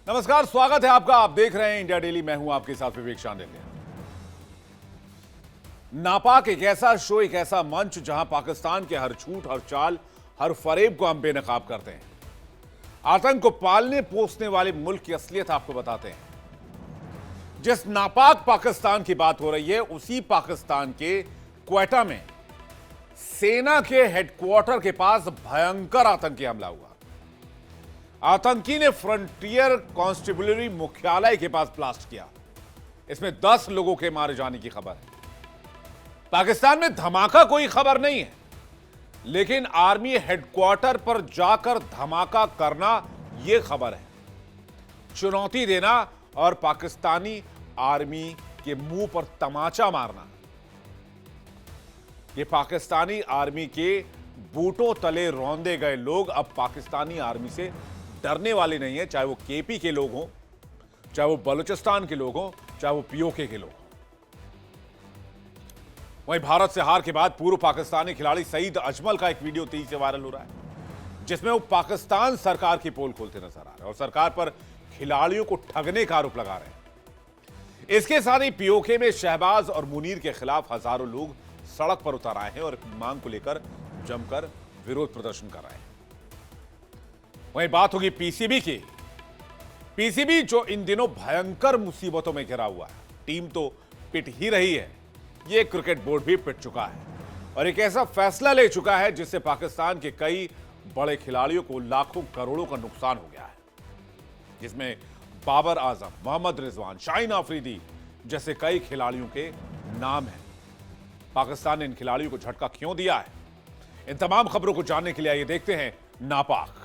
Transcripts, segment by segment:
नमस्कार, स्वागत है आपका। आप देख रहे हैं इंडिया डेली। मैं हूं आपके साथ विवेक शांडिल्य। नापाक एक ऐसा शो, एक ऐसा मंच जहां पाकिस्तान के हर झूठ, हर चाल, हर फरेब को हम बेनकाब करते हैं। आतंक को पालने पोसने वाले मुल्क की असलियत आपको बताते हैं। जिस नापाक पाकिस्तान की बात हो रही है, उसी पाकिस्तान के क्वेटा में सेना के हेडक्वार्टर के पास भयंकर आतंकी हमला हुआ। आतंकी ने फ्रंटियर कांस्टेबलरी मुख्यालय के पास ब्लास्ट किया। इसमें 10 लोगों के मारे जाने की खबर है। पाकिस्तान में धमाका कोई खबर नहीं है, लेकिन आर्मी हेडक्वार्टर पर जाकर धमाका करना यह खबर है। चुनौती देना और पाकिस्तानी आर्मी के मुंह पर तमाचा मारना। ये पाकिस्तानी आर्मी के बूटों तले रौंदे गए लोग अब पाकिस्तानी आर्मी से डरने वाले नहीं है, चाहे वो केपी के लोग हों, चाहे वो बलूचिस्तान के लोग हों, चाहे वो पीओके के लोग हों। वहीं भारत से हार के बाद पूर्व पाकिस्तानी खिलाड़ी सईद अजमल का एक वीडियो तेजी से वायरल हो रहा है, जिसमें वो पाकिस्तान सरकार की पोल खोलते नजर आ रहे हैं और सरकार पर खिलाड़ियों को ठगने का आरोप लगा रहे हैं। इसके साथ ही पीओके में शहबाज और मुनीर के खिलाफ हजारों लोग सड़क पर उतर आए हैं और मांग को लेकर जमकर विरोध प्रदर्शन कर रहे हैं। वहीं बात होगी पीसीबी की। पीसीबी जो इन दिनों भयंकर मुसीबतों में घिरा हुआ है। टीम तो पिट ही रही है, यह क्रिकेट बोर्ड भी पिट चुका है और एक ऐसा फैसला ले चुका है जिससे पाकिस्तान के कई बड़े खिलाड़ियों को लाखों करोड़ों का नुकसान हो गया है, जिसमें बाबर आजम, मोहम्मद रिजवान, शाहीन आफरीदी जैसे कई खिलाड़ियों के नाम हैं। पाकिस्तान ने इन खिलाड़ियों को झटका क्यों दिया है? इन तमाम खबरों को जानने के लिए आइए देखते हैं नापाक।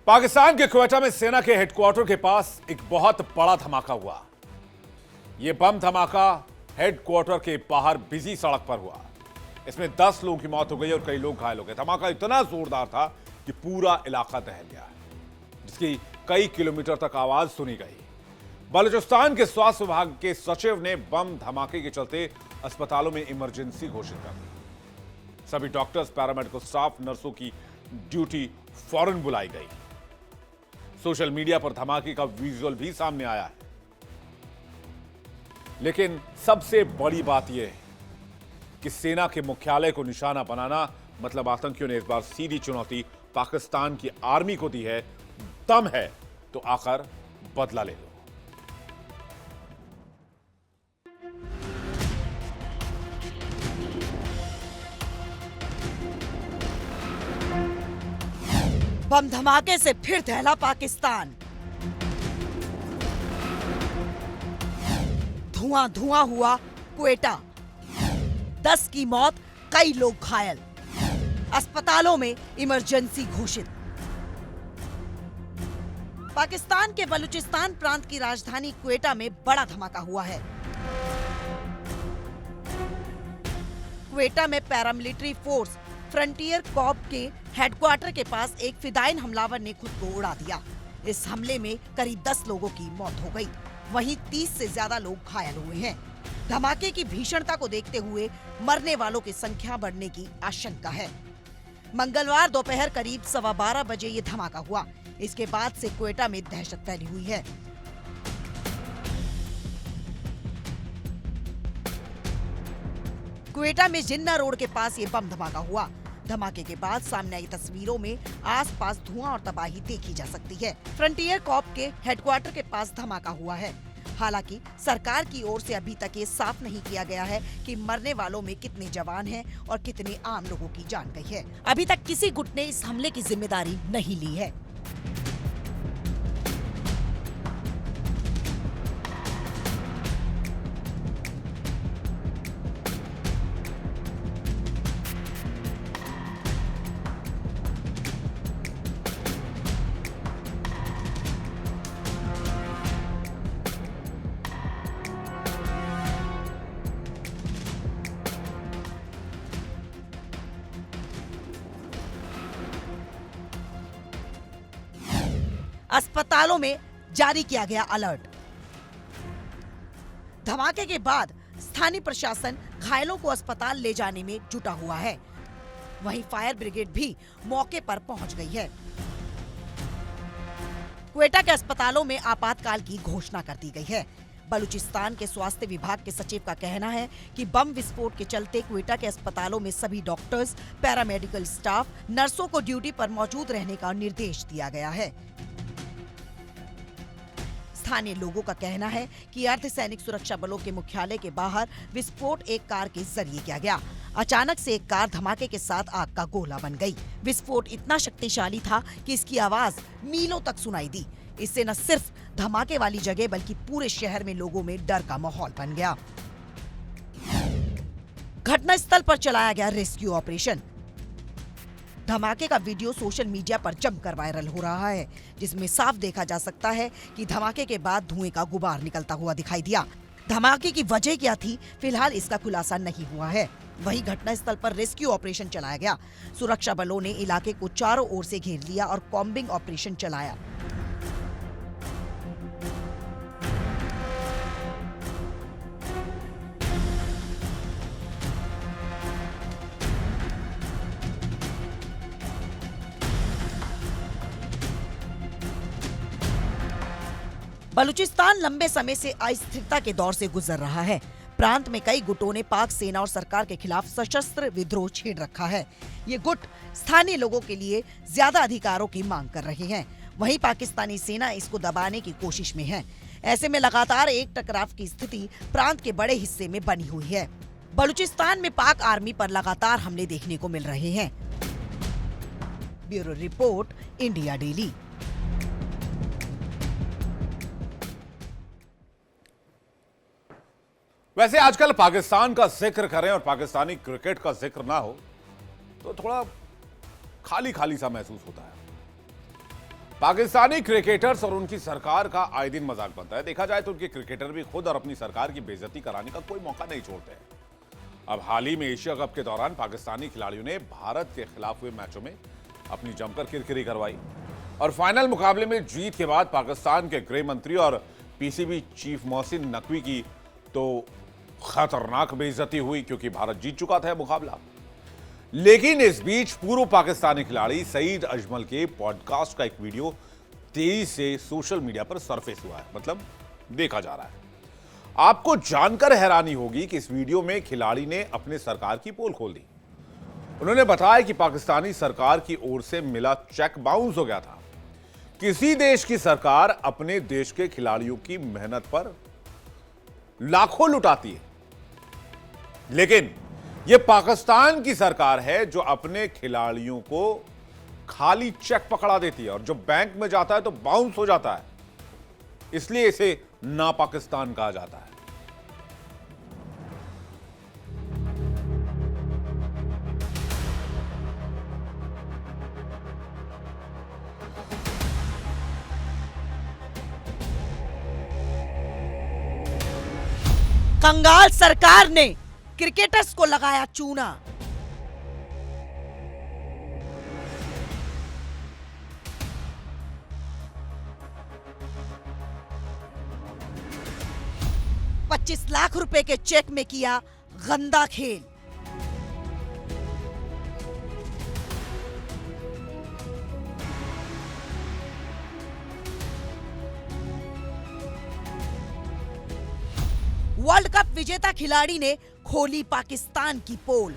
पाकिस्तान के क्वेटा में सेना के हेडक्वार्टर के पास एक बहुत बड़ा धमाका हुआ। यह बम धमाका हेडक्वार्टर के बाहर बिजी सड़क पर हुआ। इसमें 10 लोगों की मौत हो गई और कई लोग घायल हो गए। धमाका इतना जोरदार था कि पूरा इलाका दहल गया, जिसकी कई किलोमीटर तक आवाज सुनी गई। बलूचिस्तान के स्वास्थ्य विभाग के सचिव ने बम धमाके के चलते अस्पतालों में इमरजेंसी घोषित कर दी। सभी डॉक्टर्स, पैरामेडिकल स्टाफ, नर्सों की ड्यूटी फौरन बुलाई गई। सोशल मीडिया पर धमाके का विजुअल भी सामने आया है। लेकिन सबसे बड़ी बात यह है कि सेना के मुख्यालय को निशाना बनाना मतलब आतंकियों ने इस बार सीधी चुनौती पाकिस्तान की आर्मी को दी है। दम है तो आकर बदला ले लो। बम धमाके से फिर दहला पाकिस्तान। धुआं धुआं हुआ क्वेटा। 10 की मौत, कई लोग घायल। अस्पतालों में इमरजेंसी घोषित। पाकिस्तान के बलूचिस्तान प्रांत की राजधानी क्वेटा में बड़ा धमाका हुआ है। क्वेटा में पैरामिलिट्री फोर्स फ्रंटियर कॉर्प के हेडक्वार्टर के पास एक फिदायिन हमलावर ने खुद को उड़ा दिया। इस हमले में करीब 10 लोगों की मौत हो गई, वहीं 30 से ज्यादा लोग घायल हुए हैं। धमाके की भीषणता को देखते हुए मरने वालों की संख्या बढ़ने की आशंका है। मंगलवार दोपहर करीब 12:15 बजे ये धमाका हुआ। इसके बाद से क्वेटा में दहशत फैली हुई है। क्वेटा में जिन्ना रोड के पास ये बम धमाका हुआ। धमाके के बाद सामने आई तस्वीरों में आसपास धुआं और तबाही देखी जा सकती है। फ्रंटियर कॉर्प के हेडक्वार्टर के पास धमाका हुआ है। हालांकि सरकार की ओर से अभी तक ये साफ नहीं किया गया है कि मरने वालों में कितने जवान हैं और कितने आम लोगों की जान गई है। अभी तक किसी गुट ने इस हमले की जिम्मेदारी नहीं ली है। अस्पतालों में जारी किया गया अलर्ट। धमाके के बाद स्थानीय प्रशासन घायलों को अस्पताल ले जाने में जुटा हुआ है। वहीं फायर ब्रिगेड भी मौके पर पहुंच गई है। क्वेटा के अस्पतालों में आपातकाल की घोषणा कर दी गई है। बलूचिस्तान के स्वास्थ्य विभाग के सचिव का कहना है कि बम विस्फोट के चलते क्वेटा के अस्पतालों में सभी डॉक्टर्स, पैरामेडिकल स्टाफ, नर्सों को ड्यूटी पर मौजूद रहने का निर्देश दिया गया है। स्थानीय लोगों का कहना है कि अर्धसैनिक सुरक्षा बलों के मुख्यालय के बाहर विस्फोट एक कार के जरिए किया गया। अचानक से एक कार धमाके के साथ आग का गोला बन गई। विस्फोट इतना शक्तिशाली था कि इसकी आवाज मीलों तक सुनाई दी। इससे न सिर्फ धमाके वाली जगह बल्कि पूरे शहर में लोगों में डर का माहौल बन गया। घटनास्थल पर चलाया गया रेस्क्यू ऑपरेशन। धमाके का वीडियो सोशल मीडिया पर जमकर वायरल हो रहा है, जिसमें साफ देखा जा सकता है कि धमाके के बाद धुएं का गुबार निकलता हुआ दिखाई दिया। धमाके की वजह क्या थी, फिलहाल इसका खुलासा नहीं हुआ है। वहीं घटनास्थल पर रेस्क्यू ऑपरेशन चलाया गया। सुरक्षा बलों ने इलाके को चारों ओर से घेर लिया और कॉम्बिंग ऑपरेशन चलाया। बलूचिस्तान लंबे समय से अस्थिरता के दौर से गुजर रहा है। प्रांत में कई गुटों ने पाक सेना और सरकार के खिलाफ सशस्त्र विद्रोह छेड़ रखा है। ये गुट स्थानीय लोगों के लिए ज्यादा अधिकारों की मांग कर रहे हैं। वहीं पाकिस्तानी सेना इसको दबाने की कोशिश में है। ऐसे में लगातार एक टकराव की स्थिति प्रांत के बड़े हिस्से में बनी हुई है। बलूचिस्तान में पाक आर्मी पर लगातार हमले देखने को मिल रहे हैं। Bureau report, India daily. वैसे आजकल पाकिस्तान का जिक्र करें और पाकिस्तानी क्रिकेट का जिक्र ना हो तो थोड़ा खाली खाली सा महसूस होता है। पाकिस्तानी क्रिकेटर्स और उनकी सरकार का आए दिन मजाक बनता है। देखा जाए तो उनके क्रिकेटर भी खुद और अपनी सरकार की बेइज्जती कराने का कोई मौका नहीं छोड़ते हैं। अब हाल ही में एशिया कप के दौरान पाकिस्तानी खिलाड़ियों ने भारत के खिलाफ हुए मैचों में अपनी जमकर किरकिरी करवाई और फाइनल मुकाबले में जीत के बाद पाकिस्तान के गृह मंत्री और पीसीबी चीफ मोहसिन नकवी की तो खतरनाक बेइज्जती हुई, क्योंकि भारत जीत चुका था मुकाबला। लेकिन इस बीच पूर्व पाकिस्तानी खिलाड़ी सईद अजमल के पॉडकास्ट का एक वीडियो तेजी से सोशल मीडिया पर सरफेस हुआ है, मतलब देखा जा रहा है। आपको जानकर हैरानी होगी कि इस वीडियो में खिलाड़ी ने अपने सरकार की पोल खोल दी। उन्होंने बताया कि पाकिस्तानी सरकार की ओर से मिला चेक बाउंस हो गया था। किसी देश की सरकार अपने देश के खिलाड़ियों की मेहनत पर लाखों लुटाती है, लेकिन यह पाकिस्तान की सरकार है जो अपने खिलाड़ियों को खाली चेक पकड़ा देती है और जो बैंक में जाता है तो बाउंस हो जाता है। इसलिए इसे ना पाकिस्तान कहा जाता है। कंगाल सरकार ने क्रिकेटर्स को लगाया चूना। $25 लाख के चेक में किया गंदा खेल। वर्ल्ड कप विजेता खिलाड़ी ने खोली पाकिस्तान की पोल।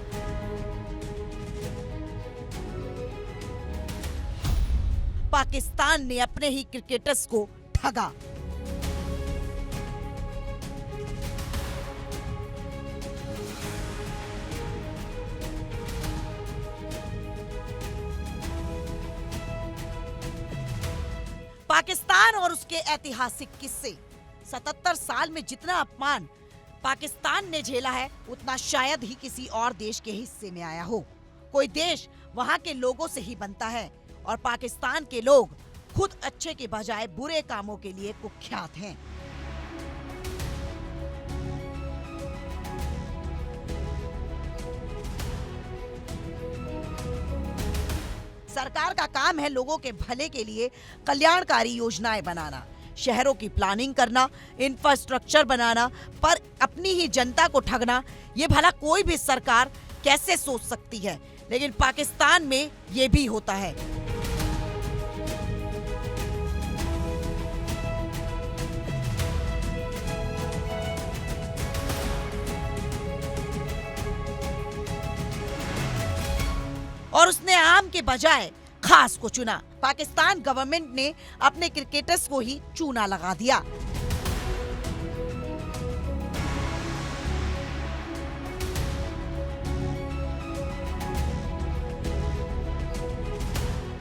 पाकिस्तान ने अपने ही क्रिकेटर्स को ठगा। पाकिस्तान और उसके ऐतिहासिक किस्से। 77 साल में जितना अपमान पाकिस्तान ने झेला है उतना शायद ही किसी और देश के हिस्से में आया हो। कोई देश वहां के लोगों से ही बनता है और पाकिस्तान के लोग खुद अच्छे के बजाय बुरे कामों के लिए कुख्यात हैं। सरकार का काम है लोगों के भले के लिए कल्याणकारी योजनाएं बनाना, शहरों की प्लानिंग करना, इंफ्रास्ट्रक्चर बनाना, पर अपनी ही जनता को ठगना ये भला कोई भी सरकार कैसे सोच सकती है, लेकिन पाकिस्तान में ये भी होता है। और उसने आम के बजाय खास को चुना। पाकिस्तान गवर्नमेंट ने अपने क्रिकेटर्स को ही चूना लगा दिया।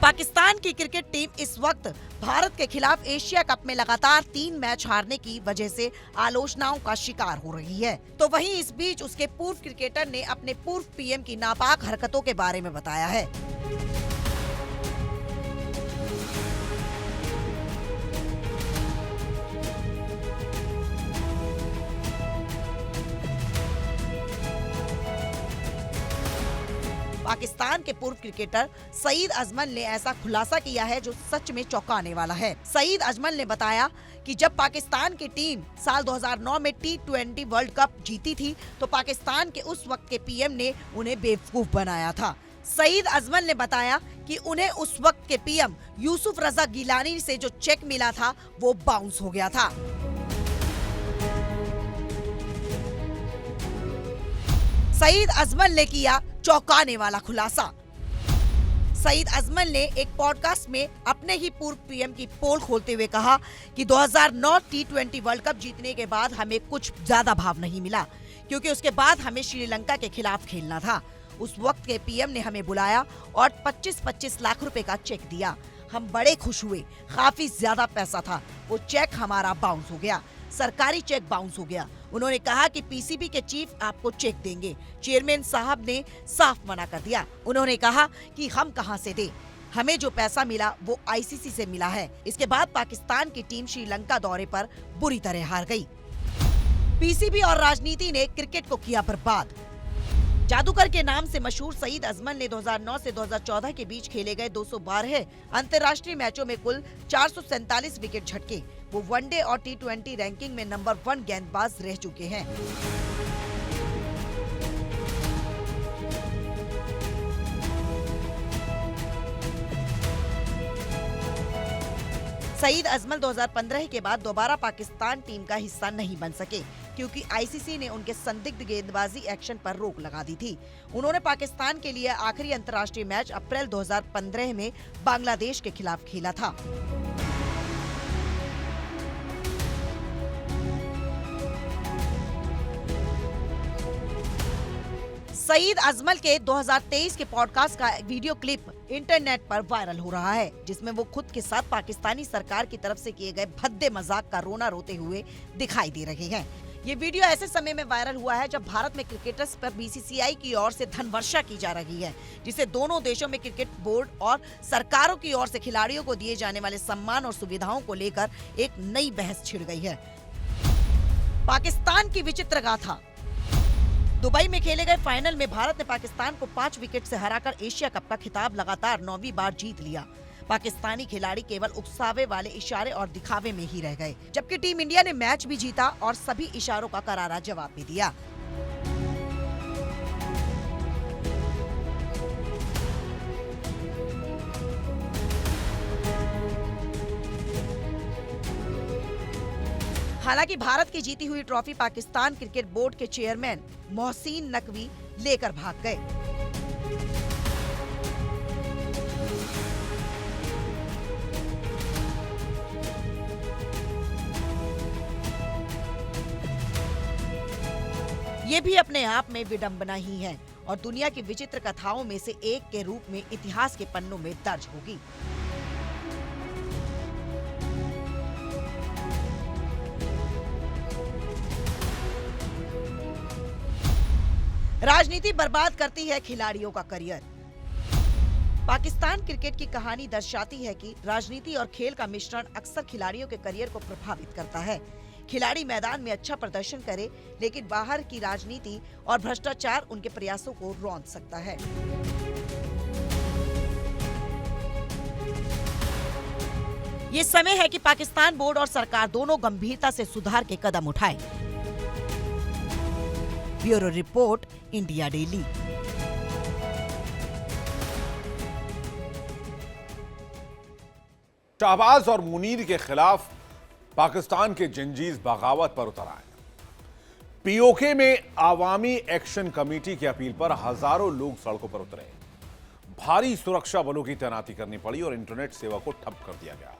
पाकिस्तान की क्रिकेट टीम इस वक्त भारत के खिलाफ एशिया कप में लगातार 3 मैच हारने की वजह से आलोचनाओं का शिकार हो रही है। तो वहीं इस बीच उसके पूर्व क्रिकेटर ने अपने पूर्व पीएम की नापाक हरकतों के बारे में बताया है। पाकिस्तान के पूर्व क्रिकेटर सईद अजमल ने ऐसा खुलासा किया है जो सच में चौंकाने वाला है। सईद अजमल ने बताया कि जब पाकिस्तान की टीम साल 2009 में T20 वर्ल्ड कप जीती थी तो पाकिस्तान के उस वक्त के पीएम ने उन्हें बेवकूफ बनाया था। सईद अजमल ने बताया कि उन्हें उस वक्त के पीएम यूसुफ रजा गिलानी से जो चेक मिला था वो बाउंस हो गया था। सईद अजमल ने किया चौंकाने वाला खुलासा। सईद अजमल ने एक पॉडकास्ट में अपने ही पूर्व पीएम की पोल खोलते हुए कहा कि 2009 T20 वर्ल्ड कप जीतने के बाद हमें कुछ ज्यादा भाव नहीं मिला, क्योंकि उसके बाद हमें श्रीलंका के खिलाफ खेलना था। उस वक्त के पीएम ने हमें बुलाया और 25-25 लाख रुपए का चेक दिया। हम बड़े खुश हुए, काफी ज्यादा पैसा था। वो चेक हमारा बाउंस हो गया, सरकारी चेक बाउंस हो गया। उन्होंने कहा कि पीसीबी के चीफ आपको चेक देंगे। चेयरमैन साहब ने साफ मना कर दिया। उन्होंने कहा कि हम कहां से दें, हमें जो पैसा मिला वो आईसीसी से मिला है। इसके बाद पाकिस्तान की टीम श्रीलंका दौरे पर बुरी तरह हार गई। पीसीबी और राजनीति ने क्रिकेट को किया बर्बाद। जादूगर के नाम से मशहूर सईद अजमल ने 2009 से 2014 के बीच खेले गए 212 अंतर्राष्ट्रीय मैचों में कुल 447 विकेट झटके। वो वनडे और T20 रैंकिंग में नंबर 1 गेंदबाज रह चुके हैं। सईद अजमल 2015 के बाद दोबारा पाकिस्तान टीम का हिस्सा नहीं बन सके, क्योंकि आईसीसी ने उनके संदिग्ध गेंदबाजी एक्शन पर रोक लगा दी थी। उन्होंने पाकिस्तान के लिए आखिरी अंतर्राष्ट्रीय मैच अप्रैल 2015 में बांग्लादेश के खिलाफ खेला था। सईद अजमल के 2023 के पॉडकास्ट का वीडियो क्लिप इंटरनेट पर वायरल हो रहा है, जिसमें वो खुद के साथ पाकिस्तानी सरकार की तरफ से किए गए भद्दे मजाक का रोना रोते हुए दिखाई दे रहे हैं। ये वीडियो ऐसे समय में वायरल हुआ है जब भारत में क्रिकेटर्स पर बीसीसीआई की ओर से धन वर्षा की जा रही है, जिसे दोनों देशों में क्रिकेट बोर्ड और सरकारों की ओर से खिलाड़ियों को दिए जाने वाले सम्मान और सुविधाओं को लेकर एक नई बहस छिड़ गई है। पाकिस्तान की विचित्र गाथा। दुबई में खेले गए फाइनल में भारत ने पाकिस्तान को 5 विकेट से हराकर एशिया कप का खिताब लगातार 9वीं बार जीत लिया। पाकिस्तानी खिलाड़ी केवल उकसावे वाले इशारे और दिखावे में ही रह गए, जबकि टीम इंडिया ने मैच भी जीता और सभी इशारों का करारा जवाब भी दिया। हालांकि भारत की जीती हुई ट्रॉफी पाकिस्तान क्रिकेट बोर्ड के चेयरमैन मोहसिन नकवी लेकर भाग गए। ये भी अपने आप में विडंबना ही है और दुनिया की विचित्र कथाओं में से एक के रूप में इतिहास के पन्नों में दर्ज होगी। राजनीति बर्बाद करती है खिलाड़ियों का करियर। पाकिस्तान क्रिकेट की कहानी दर्शाती है कि राजनीति और खेल का मिश्रण अक्सर खिलाड़ियों के करियर को प्रभावित करता है। खिलाड़ी मैदान में अच्छा प्रदर्शन करे, लेकिन बाहर की राजनीति और भ्रष्टाचार उनके प्रयासों को रौंद सकता है। ये समय है कि पाकिस्तान बोर्ड और सरकार दोनों गंभीरता से सुधार के कदम उठाएं। Bureau report, India daily. Shahbaz और मुनीर के खिलाफ पाकिस्तान के जंजीज बगावत पर उतर आए। पीओके में आवामी एक्शन कमेटी की अपील पर हजारों लोग सड़कों पर उतरे। भारी सुरक्षा बलों की तैनाती करनी पड़ी और इंटरनेट सेवा को ठप कर दिया गया।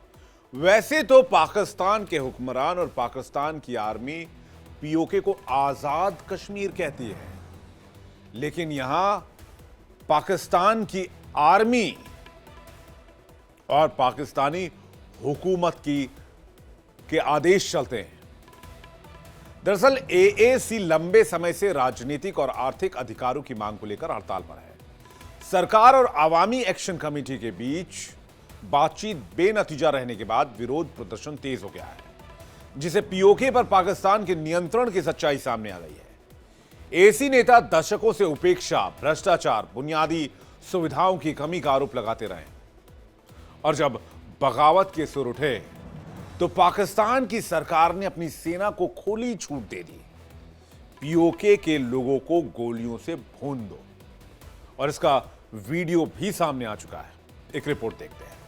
वैसे तो पाकिस्तान के हुक्मरान और पाकिस्तान की आर्मी पीओके को आजाद कश्मीर कहती है, लेकिन यहां पाकिस्तान की आर्मी और पाकिस्तानी हुकूमत के आदेश चलते हैं। दरअसल एएसी लंबे समय से राजनीतिक और आर्थिक अधिकारों की मांग को लेकर हड़ताल पर है। सरकार और आवामी एक्शन कमेटी के बीच बातचीत बेनतीजा रहने के बाद विरोध प्रदर्शन तेज हो गया है, जिसे पीओके पर पाकिस्तान के नियंत्रण की सच्चाई सामने आ गई है। एसी नेता दशकों से उपेक्षा, भ्रष्टाचार, बुनियादी सुविधाओं की कमी का आरोप लगाते रहे और जब बगावत के सुर उठे तो पाकिस्तान की सरकार ने अपनी सेना को खुली छूट दे दी। पीओके के लोगों को गोलियों से भून दो, और इसका वीडियो भी सामने आ चुका है। एक रिपोर्ट देखते हैं।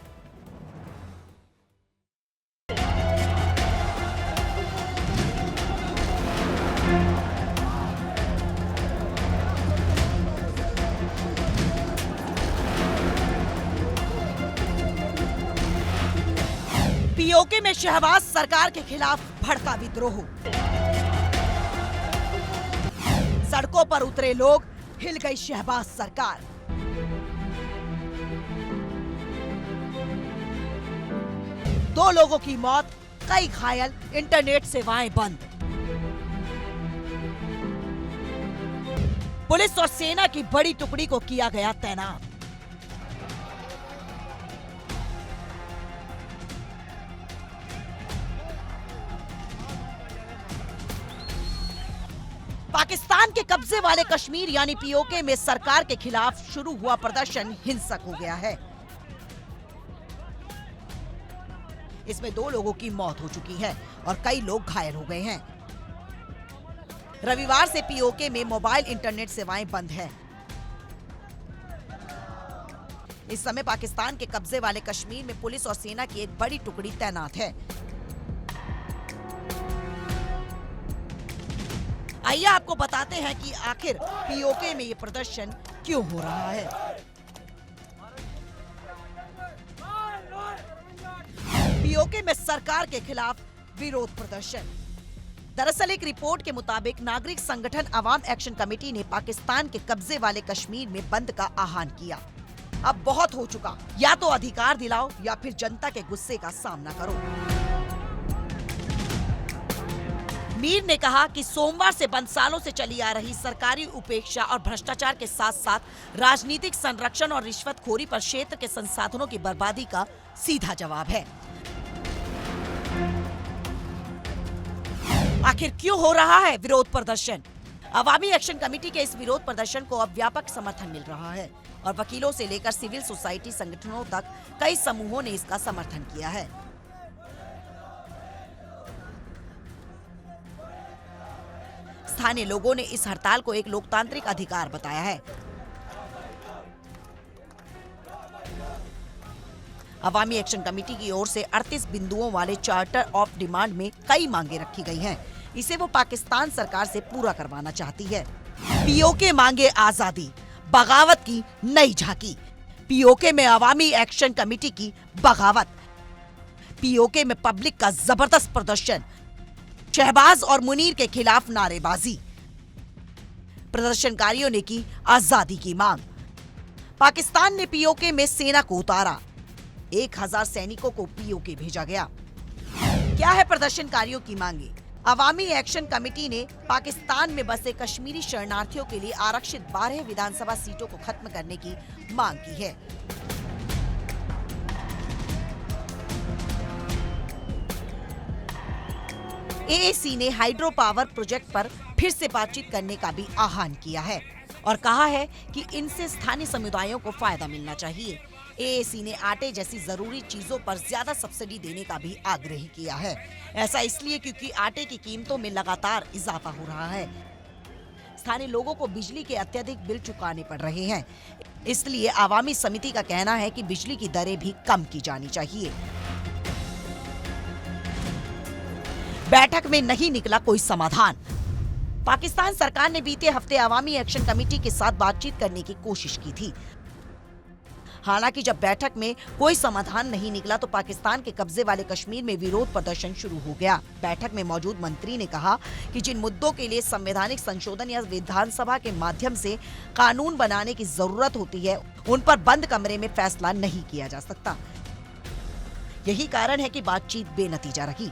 पीओके में शहबाज सरकार के खिलाफ भड़का विद्रोह। सड़कों पर उतरे लोग, हिल गई शहबाज सरकार। दो लोगों की मौत, कई घायल, इंटरनेट सेवाएं बंद। पुलिस और सेना की बड़ी टुकड़ी को किया गया तैनात। पाकिस्तान के कब्जे वाले कश्मीर यानी पीओके में सरकार के खिलाफ शुरू हुआ प्रदर्शन हिंसक हो गया है। इसमें 2 लोगों की मौत हो चुकी है और कई लोग घायल हो गए हैं। रविवार से पीओके में मोबाइल इंटरनेट सेवाएं बंद हैं। इस समय पाकिस्तान के कब्जे वाले कश्मीर में पुलिस और सेना की एक बड़ी टुकड़ी तैनात है। आइए आपको बताते हैं कि आखिर पीओके में ये प्रदर्शन क्यों हो रहा है। पीओके में सरकार के खिलाफ विरोध प्रदर्शन। दरअसल एक रिपोर्ट के मुताबिक नागरिक संगठन अवाम एक्शन कमेटी ने पाकिस्तान के कब्जे वाले कश्मीर में बंद का आह्वान किया। अब बहुत हो चुका, या तो अधिकार दिलाओ या फिर जनता के गुस्से का सामना करो। मीर ने कहा कि सोमवार से बंद सालों से चली आ रही सरकारी उपेक्षा और भ्रष्टाचार के साथ साथ राजनीतिक संरक्षण और रिश्वतखोरी पर क्षेत्र के संसाधनों की बर्बादी का सीधा जवाब है। आखिर क्यों हो रहा है विरोध प्रदर्शन? अवामी एक्शन कमेटी के इस विरोध प्रदर्शन को अब व्यापक समर्थन मिल रहा है और वकीलों से लेकर सिविल सोसाइटी संगठनों तक कई समूहों ने इसका समर्थन किया है। स्थानीय लोगों ने इस हड़ताल को एक लोकतांत्रिक अधिकार बताया है। अवामी एक्शन कमेटी की ओर से 38 बिंदुओं वाले चार्टर ऑफ डिमांड में कई मांगे रखी गई हैं। इसे वो पाकिस्तान सरकार से पूरा करवाना चाहती है। पीओके मांगे आजादी, बगावत की नई झांकी। पीओके में अवामी एक्शन कमेटी की बगावत। पीओके में पब्लिक का जबरदस्त प्रदर्शन। शहबाज और मुनीर के खिलाफ नारेबाजी। प्रदर्शनकारियों ने की आजादी की मांग। पाकिस्तान ने पीओके में सेना को उतारा। 1000 सैनिकों को पीओके भेजा गया। क्या है प्रदर्शनकारियों की मांगे? अवामी एक्शन कमेटी ने पाकिस्तान में बसे कश्मीरी शरणार्थियों के लिए आरक्षित 12 विधानसभा सीटों को खत्म करने की मांग की है। एएसी ने हाइड्रो पावर प्रोजेक्ट पर फिर से बातचीत करने का भी आह्वान किया है और कहा है कि इनसे स्थानीय समुदायों को फायदा मिलना चाहिए। एएसी ने आटे जैसी जरूरी चीजों पर ज्यादा सब्सिडी देने का भी आग्रह किया है। ऐसा इसलिए क्योंकि आटे की कीमतों में लगातार इजाफा हो रहा है। स्थानीय लोगों को बिजली के अत्यधिक बिल चुकाने पड़ रहे हैं। इसलिए आवामी समिति का कहना है कि बिजली की दरें भी कम की जानी चाहिए। बैठक में नहीं निकला कोई समाधान। पाकिस्तान सरकार ने बीते हफ्ते अवामी एक्शन कमेटी के साथ बातचीत करने की कोशिश की थी। हालांकि जब बैठक में कोई समाधान नहीं निकला तो पाकिस्तान के कब्जे वाले कश्मीर में विरोध प्रदर्शन शुरू हो गया। बैठक में मौजूद मंत्री ने कहा कि जिन मुद्दों के लिए संवैधानिक संशोधन या विधानसभा के माध्यम से कानून बनाने की जरूरत होती है, उन पर बंद कमरे में फैसला नहीं किया जा सकता। यही कारण है कि बातचीत बेनतीजा रही।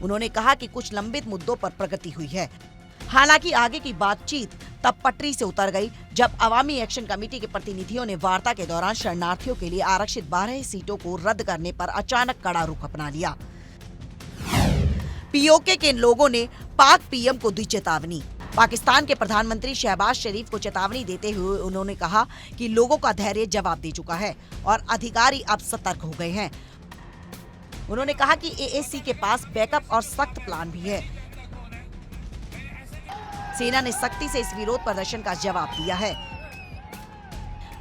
उन्होंने कहा कि कुछ लंबित मुद्दों पर प्रगति हुई है। हालांकि आगे की बातचीत तब पटरी से उतर गई जब अवामी एक्शन कमेटी के प्रतिनिधियों ने वार्ता के दौरान शरणार्थियों के लिए आरक्षित 12 सीटों को रद्द करने पर अचानक कड़ा रुख अपना लिया। पीओके के लोगों ने पाक पीएम को दी चेतावनी। पाकिस्तान के प्रधानमंत्री शहबाज शरीफ को चेतावनी देते हुए उन्होंने कहा कि लोगों का धैर्य जवाब दे चुका है और अधिकारी अब सतर्क हो गए हैं। उन्होंने कहा कि एएसी के पास बैकअप और सख्त प्लान भी है। सेना ने सख्ती से इस विरोध प्रदर्शन का जवाब दिया है।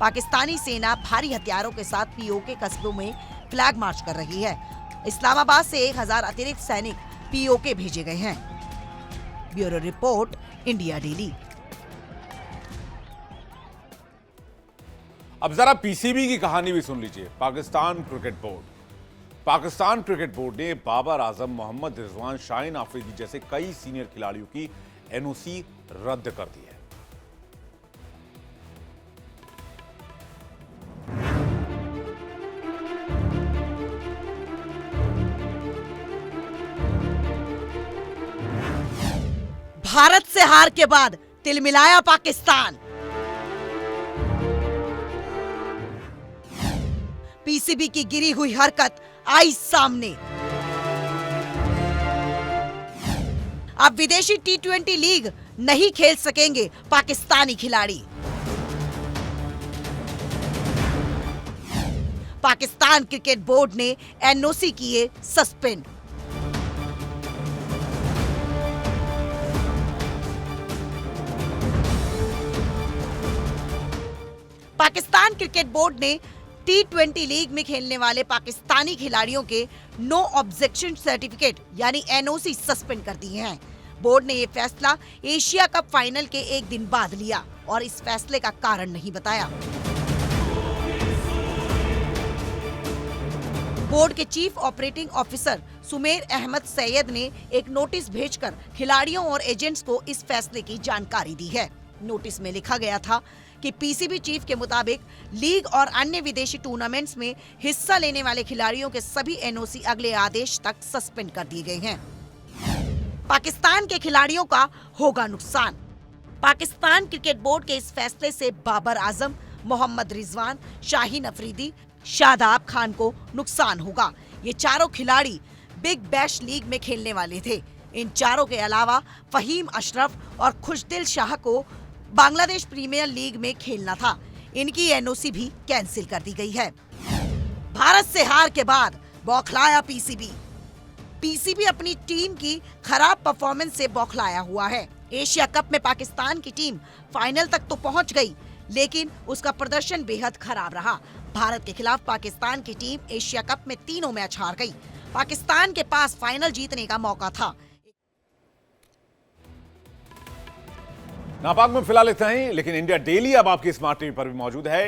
पाकिस्तानी सेना भारी हथियारों के साथ पीओके कस्बों में फ्लैग मार्च कर रही है। इस्लामाबाद से 1000 अतिरिक्त सैनिक पीओके भेजे गए हैं। Bureau report, India daily. अब जरा पीसीबी की कहानी भी सुन लीजिए। पाकिस्तान क्रिकेट बोर्ड ने बाबर आजम, मोहम्मद रिजवान, शाहीन आफरीदी जैसे कई सीनियर खिलाड़ियों की एनओसी रद्द कर दी है। भारत से हार के बाद तिलमिलाया पाकिस्तान। पीसीबी की गिरी हुई हरकत आई सामने। अब विदेशी टी20 लीग नहीं खेल सकेंगे पाकिस्तानी खिलाड़ी। पाकिस्तान क्रिकेट बोर्ड ने एनओसी किए सस्पेंड। पाकिस्तान क्रिकेट बोर्ड ने टी20 लीग में खेलने वाले पाकिस्तानी खिलाड़ियों के नो ऑब्जेक्शन सर्टिफिकेट यानी एनओसी सस्पेंड कर दिए हैं। बोर्ड ने यह फैसला एशिया कप फाइनल के एक दिन बाद लिया और इस फैसले का कारण नहीं बताया। बोर्ड के chief operating officer Sumer Ahmed Syed ने एक नोटिस भेजकर खिलाड़ियों और एजेंट्स को इस फैसले की जानकारी दी है। नोटिस में लिखा गया था कि पीसीबी चीफ के मुताबिक लीग और अन्य विदेशी टूर्नामेंट्स में हिस्सा लेने वाले खिलाड़ियों के सभी एनओसी अगले आदेश तक सस्पेंड कर दिए गए हैं। पाकिस्तान के खिलाड़ियों का होगा नुकसान। पाकिस्तान क्रिकेट बोर्ड के इस फैसले से बाबर आजम, मोहम्मद रिजवान, शाहीन अफरीदी, शादाब खान को नुकसान होगा। ये चारों खिलाड़ी बिग बैश लीग में खेलने वाले थे। इन चारों के अलावा फहीम अशरफ और खुशदिल शाह को बांग्लादेश प्रीमियर लीग में खेलना था। इनकी एनओसी भी कैंसिल कर दी गई है। भारत से हार के बाद बौखलाया पीसीबी। पीसीबी अपनी टीम की खराब परफॉर्मेंस से बौखलाया हुआ है। एशिया कप में पाकिस्तान की टीम फाइनल तक तो पहुंच गई, लेकिन उसका प्रदर्शन बेहद खराब रहा। भारत के खिलाफ पाकिस्तान की टीम एशिया कप में तीनों मैच हार गई। पाकिस्तान के पास फाइनल जीतने का मौका था। नापाक में फिलहाल इतना ही, लेकिन इंडिया डेली अब आपकी स्मार्ट टीवी पर भी मौजूद है।